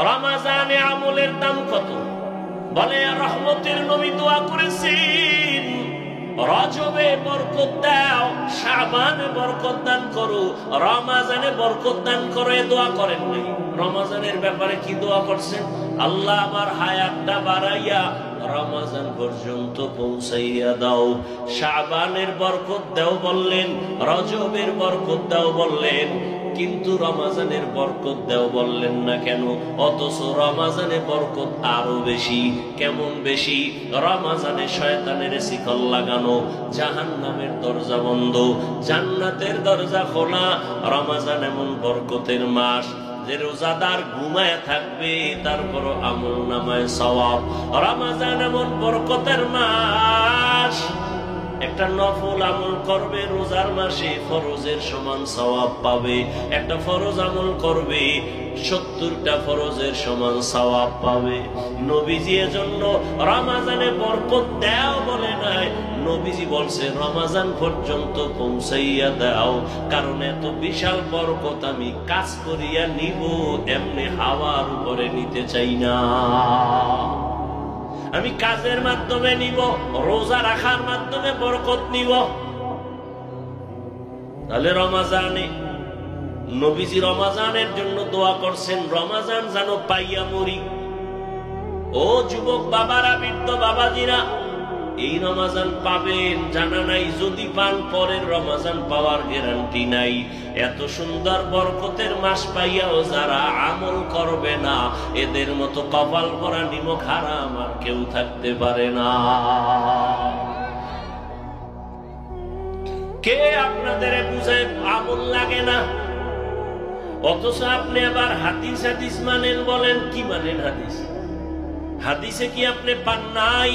রমজানে আমলের দাম কত? বলে রহমতের নবী দোয়া করেছেন, রজবে বরকত দাও, শাবানে বরকত দান করো, রমজানে বরকত দান করো। এ দোয়া করেন নাই? রমজানের ব্যাপারে কি দোয়া করছেন? আল্লাহ আমার হায়াতটা বাড়াইয়া রমজান পর্যন্ত পৌঁছাইয়া দাও। শাবানের বরকত দাও বললেন, রজবের বরকত দাও বললেন, কিন্তু রমজানের বরকত দাও বললেন না কেন? অথচ রমজানে বরকত আরো বেশি। কেমন বেশি? রমজানে শয়তানের শিকল লাগানো, জাহান্নামের দরজা বন্ধ, জান্নাতের দরজা খোলা। রমজান এমন বরকতের মাস যে রোজাদার ঘুমায় থাকবে তারপর আমল নামায় সওয়াব। রমজান এমন বরকতের মাস, একটা নফল আমল করবে রোজার মাসে ফরজের সমান সওয়াব পাবে। একটা ফরজ আমল করবে 70টা ফরজের সমান সওয়াব পাবে। নবীজি এজন্য রমজানে বরকত দাও বলে নাই, নবীজি বলছে রমজান পর্যন্ত পৌঁছাইয়া দাও, কারণ এত বিশাল বরকত আমি কাজ করিয়া নিব, এমনি হাওয়ার উপরে নিতে চাই না। আমি কাজের মাধ্যমে নিব, রোজা রাখার মাধ্যমে বরকত নিব। তাহলে রমজানে নবীজি রমজানের জন্য দোয়া করছেন, রমজান যেন পাইয়া মরি। ও যুবক বাবারা, বৃদ্ধ বাবাজিরা, এই রমজান পাবেন জানা নাই, যদি পান পরের রমজান পাওয়ার গ্যারান্টি নাই। এত সুন্দর বরকতের মাস পাইয়াও যারা আমল করবে না, এদের মতো কপাল পরা নিমক হারাম আর কেউ থাকতে পারে না। কে আপনাদের বুঝায় আমল লাগে না? অথচ আপনি আবার হাদিস হাদিস মানেন, বলেন কি মানেন? হাদিস হাদিসে কি আপনি পান নাই?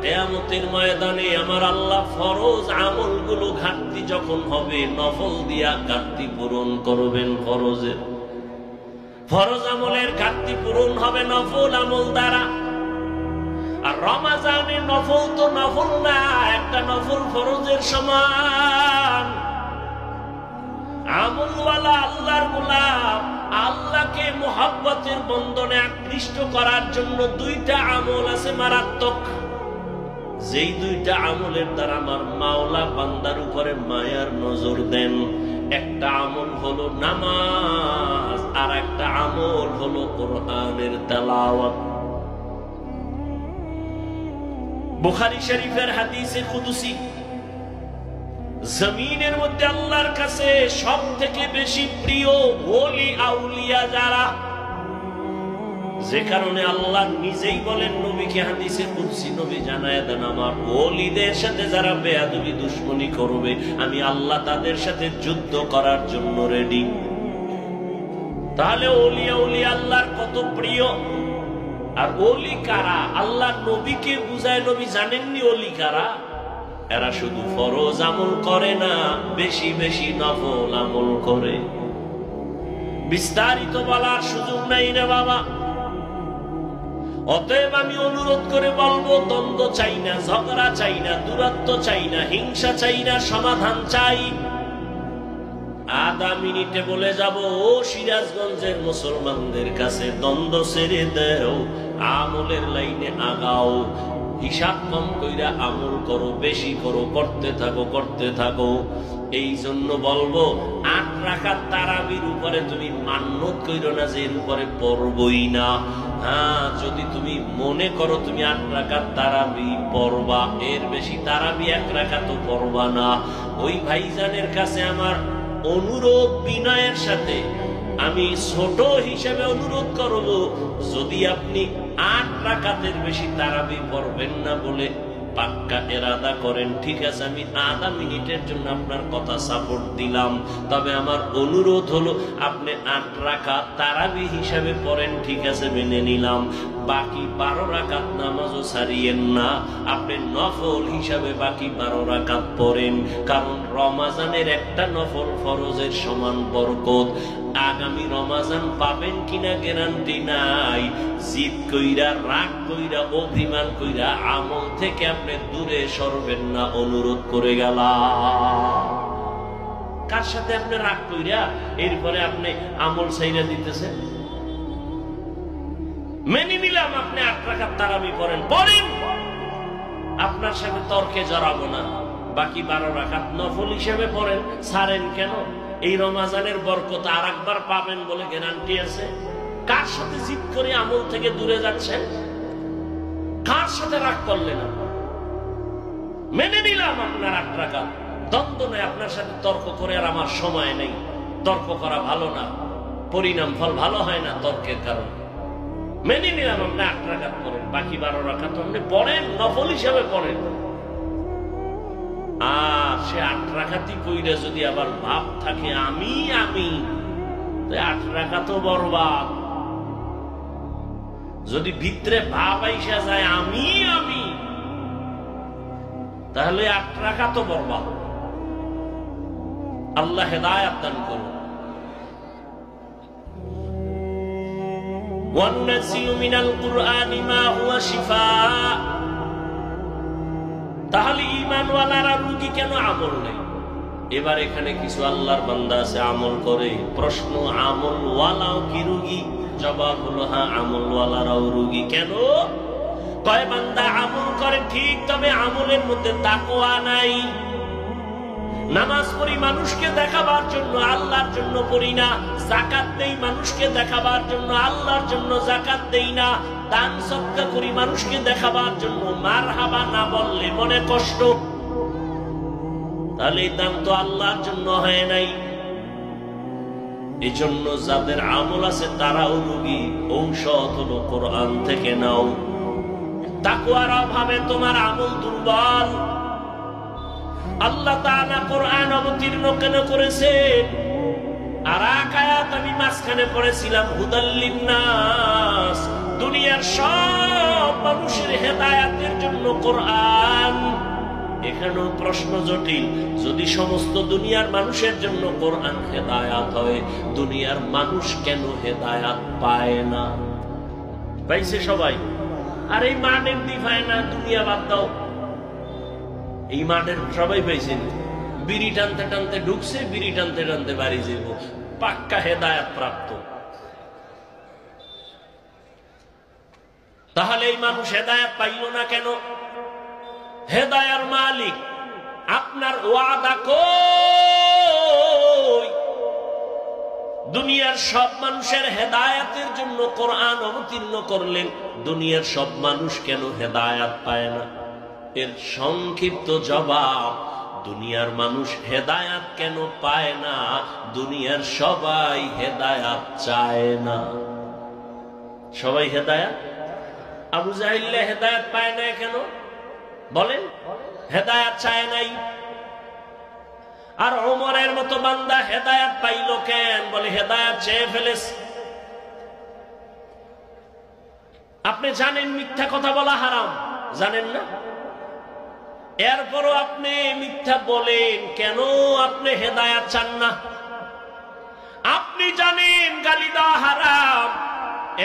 কিয়ামতের ময়দানে আমার আল্লাহ ফরজ আমলগুলো ঘাটতি যখন হবে, নফল দিয়া ঘাটতি পূরণ করবেন। ফরজ আমলের ঘাটতি পূরণ হবে নফল আমল দ্বারা। আর রমজানে নফল তো নফল না, একটা নফল ফরজের সমান। আমলওয়ালা আল্লাহর গোলাম আল্লাহকে মুহাব্বতের বন্ধনে আকৃষ্ট করার জন্য দুইটা আমল আছে মারাত্মক, যেই দুইটা আমলের দ্বারা আমার মাওলা বান্দার উপরে মায়ার নজর দেন। একটা আমল হলো নামাজ, আর একটা আমল হলো কোরআনের তেলাওয়াত। বুখারী শরীফের হাদিসে কুদসি, জমিনের মধ্যে আল্লাহর কাছে সব থেকে বেশি প্রিয় ওলি আউলিয়া যারা, যে কারণে আল্লাহ নিজেই বলেন নবীকে হাদিসে কুদসি, নবী জানায় দেন আমার ওলিদের সাথে যারা বেয়াদবি দুশমনি করবে, আমি আল্লাহ তাদের সাথে যুদ্ধ করার জন্য রেডি। তাহলে ওলি আউলিয়া আল্লাহর কত প্রিয়। আর ওলি কারা? আল্লাহ নবীকে বুঝায়, নবী জানেননি ওলি কারা? এরা শুধু ফরজ আমল করে না, বেশি বেশি নফল আমল করে। বিস্তারিত বলার সুযোগ নাই না বাবা। অতএব আমি অনুরোধ করে বলবো, দ্বন্দ্ব চাই না, ঝগড়া চাই না, দূরত্ব চাই না, হিংসা চাই না, সমাধান চাই। আধা মিনিটে বলে যাব, ও সিরাজগঞ্জের মুসলমানদের কাছে, দ্বন্দ্ব ছেড়ে দেও, আমলের লাইনে আগাও। হিসাব কম কইরা আমল করো, বেশি করো, করতে থাকো। এই জন্য বলবো, 8 রাকাত তারাবির উপরে তুমি মান্যত কইরো না যে এর উপরে পড়বই না। হ্যাঁ, যদি তুমি মনে করো তুমি 8 রাকাত তারাবি পড়বা, এর বেশি তারাবি 1 রাকাতও পড়বা না। ওই ভাইজানের কাছে আমার অনুরোধ, বিনয়ের সাথে আমি ছোট হিসেবে অনুরোধ করব, যদি আপনি 8 রাকাতের বেশি তারাবি পড়বেন না বলে পাক্কা এরাদা করেন, ঠিক আছে, আমি আধা মিনিটের জন্য আপনার কথা সাপোর্ট দিলাম। তবে আমার অনুরোধ হলো আপনি 8 রাকাত তারাবি হিসাবে পড়েন, ঠিক আছে, মেনে নিলাম। বাকি 12 রাকাত নামাজও ছাড়িয়েন না, আপনি নফল হিসাবে বাকি 12 রাকাত পড়েন। কারণ রমজানের একটা নফল ফরজের সমান বরকত। আগামী রমজান পাবেন কিনা গ্যারান্টি নাই। জিদ কইরা, রাগ কইরা, অভিমান কইরা আমল থেকে আপনি দূরে সরবেন না, অনুরোধ করে গেলাম। কার সাথে আপনি রাগ কইরা এরপরে আপনি আমল ছাইরা দিতেছেন? মেনে নিলাম আপনি 8 রাকাত তারাবি পড়েন, পড়েন, আপনার সাথে তর্কে জড়াবো না। বাকি 12 রাকাত নফল হিসেবে পড়েন। ছাড়েন কেন? এই রমজানের বরকত আর একবার পাবেন বলে গ্যারান্টি আছে? কার সাথে জিদ করে আমল থেকে দূরে যাচ্ছেন? কার সাথে রাগ করলেন? মেনে নিলাম আপনার 8 রাকাত, দ্বন্দ্ব নেই, আপনার সাথে তর্ক করে আর আমার সময় নেই। তর্ক করা ভালো না, পরিণাম ফল ভালো হয় না তর্কের কারণে। মেনে নিলাম আপনি 8 রাকাত পড়েন, বাকি 12 রাকাত আপনি পড়েন, নফল হিসাবে পড়েন। আর সে 8 রাকাতই পড়ে যদি আবার ভাব থাকে আমি 8 রাকাতও বরবাদ। যদি ভিতরে ভাব আইসা যায় আমি তাহলে 8 রাকাতও বরবাদ। আল্লাহ হেদায়েত দান করুন। ওয়ানুনাজ্জিলু মিনাল কুরআনি মা হুয়া শিফাআ। তাহলে ঈমানওয়ালারা রোগী কেন? আমল নেই। এবার এখানে কিছু আল্লাহর বান্দা আছে আমল করে। প্রশ্ন, আমলওয়ালাও কি রোগী? জবাব হলো হ্যাঁ, আমলওয়ালারাও রোগী। কেন? কয় বান্দা আমল করে ঠিক, তবে আমলের মধ্যে তাকওয়া নাই। নামাজ পড়ি মানুষকে দেখাবার জন্য, আল্লাহর জন্য পড়ি না। যাকাত দেই মানুষকে দেখাবার জন্য, আল্লাহর জন্য যাকাত দেই না। দান সদকা করি মানুষকে দেখাবার জন্য, মারহাবা না বললে মনে কষ্ট। তাহলে এই দান তো আল্লাহর জন্য হয় নাই। এই জন্য যাদের আমল আছে তারাও রোগী। ঔষধ হলো কোরআন থেকে নাও। তাকওয়ার অভাবে তোমার আমল দুর্বল। আল্লাহ তাআলা কোরআন অবতীর্ণ কেন করেছেন? আর এক আয়াত আমি মাঝখানে পড়েছিলাম, হুদাল লিন্নাস, দুনিয়ার সব মানুষের হেদায়েতের জন্য কোরআন। এখানেও প্রশ্ন জটিল। যদি সমস্ত দুনিয়ার মানুষের জন্য কোরআন হেদায়েত হয়, দুনিয়ার মানুষ কেন হেদায়েত পায় না? পাইছে সবাই। আর এই মানের দি পায় না, দুনিয়া বাদ দাও। এই মাঠের সবাই পাইছেন। বিড়ি টানতে টানতে ঢুকছে, বিড়ি টানতে টানতে বাড়ি যাব, পাক্কা হেদায়েত প্রাপ্ত। তাহলে এই মানুষ হেদায়েত পাইল না কেন? হেদায়ার মালিক আপনার ওয়াদা কই? দুনিয়ার সব মানুষের হেদায়েতের জন্য কোরআন অবতীর্ণ করলেন, দুনিয়ার সব মানুষ কেন হেদায়েত পায় না? এর সংক্ষিপ্ত জবাব, দুনিয়ার মানুষ হেদায়েত কেন পায় না? দুনিয়ার সবাই হেদায়েত চায় না। সবাই হেদায়েত, আবু জাহিল হেদায়েত পায় না কেন বলেন? হেদায়েত চায় নাই। আর ওমরের মতো বান্দা হেদায়েত পাইল কেন? বলে হেদায়েত চেয়ে ফেলেছে। আপনি জানেন মিথ্যা কথা বলা হারাম, জানেন না? এরপরও আপনি মিথ্যা বলেন কেন? আপনি হেদায়েত চান না। আপনি জানেন গালি দেওয়া হারাম,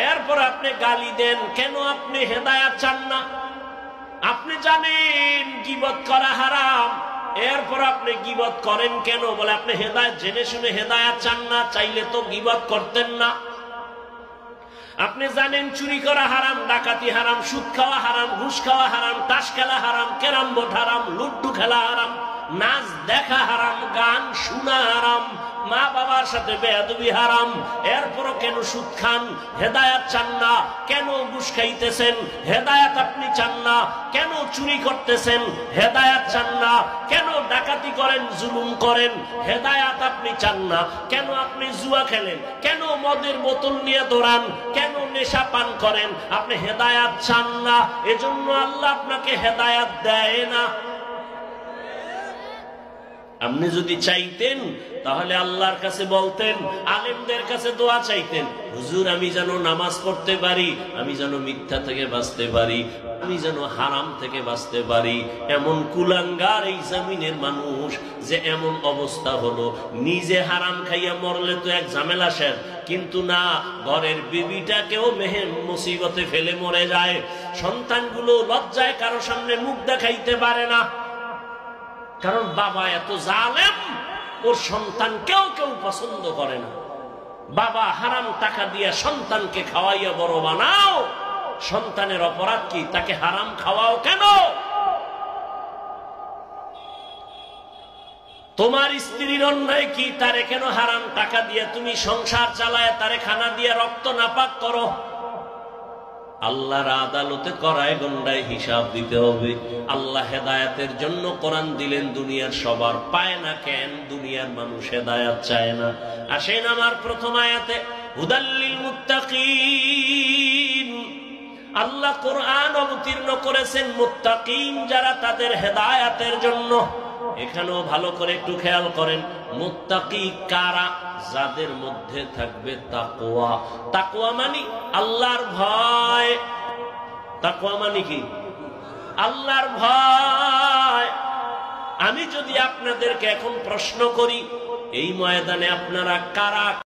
এরপর আপনি গালি দেন কেন? আপনি হেদায়েত চান না। আপনি জানেন গীবত করা হারাম, এরপর আপনি গীবত করেন কেন? বলে আপনি হেদায়েত জেনে শুনে হেদায়েত চান না। চাইলে তো গীবত করতেন না। আপনি জানেন চুরি করা হারাম, ডাকাতি হারাম, সুদ খাওয়া হারাম, ঘুষ খাওয়া হারাম, তাস খেলা হারাম, ক্যারাম বোর্ড হারাম, লুড্ডু খেলা হারাম, নাচ দেখা হারাম, গান শোনা হারাম, মা বাবার সাথে বেয়াদবি হারাম। এরপরও কেন সুদ খান? হেদায়েত চান না। কেন ঘুষ খাইতেছেন? হেদায়েত আপনি চান না। কেন চুরি করতেছেন? হেদায়েত চান না। কেন ডাকাতি করেন, জুলুম করেন? হেদায়েত আপনি চান না। কেন আপনি জুয়া খেলেন? কেন মদের বোতল নিয়ে দৌড়ান? কেন নেশা পান করেন? আপনি হেদায়েত চান না। এজন্য আল্লাহ আপনাকে হেদায়েত দেয় না। আপনি যদি চাইতেন তাহলে আল্লাহর কাছে বলতেন, আলেমদের কাছে দোয়া চাইতেন, হুজুর আমি যেন নামাজ পড়তে পারি, আমি যেন মিথ্যা থেকে বাঁচতে পারি, আমি যেন হারাম থেকে বাঁচতে পারি। এমন কুলাঙ্গার এই জমিনের মানুষ যে এমন অবস্থা হলো, নিজে হারাম খাইয়া মরলে তো এক ঝামেলা শেষ, কিন্তু না, ঘরের বিবিটাকেও মেহের মুসিবতে ফেলে মরে যায়। সন্তানগুলো লজ্জায় কারো সামনে মুখ দেখাইতে পারে না, কারণ বাবা এত জালেম, ওর সন্তান কেউ কেউ পছন্দ করে না। বাবা হারাম টাকা দিয়ে সন্তানকে খাওয়াইয়া বড় বানাও, সন্তানের অপরাধ কি? তাকে হারাম খাওয়াও কেন? তোমার স্ত্রীর অন্যায় কি? তারে কেন হারাম টাকা দিয়ে তুমি সংসার চালায় তারে খানা দিয়ে রক্ত নাপাক করো? আল্লাহর আদালতে করায় গন্ডায় হিসাব দিতে হবে। আল্লাহ হেদায়েতের জন্য কোরআন দিলেন, দুনিয়ার সবার পায় না কেন? দুনিয়ার মানুষ হেদায়েত চায় না। আসেন আমার প্রথম আয়াতে, হুদাল্লিল মুত্তাকিন, আল্লাহ কোরআন অবতীর্ণ করেছেন মুত্তাকিন যারা, তাদের হেদায়েতের জন্য। এখানেও ভালো করে একটু খেয়াল করেন, মুত্তাকি কারা? যাদের মধ্যে থাকবে তাকওয়া। তাকওয়া মানে আল্লাহর ভয়। তাকওয়া মানে কি? আল্লাহর ভয়। আমি যদি আপনাদেরকে এখন প্রশ্ন করি, এই ময়দানে আপনারা কারা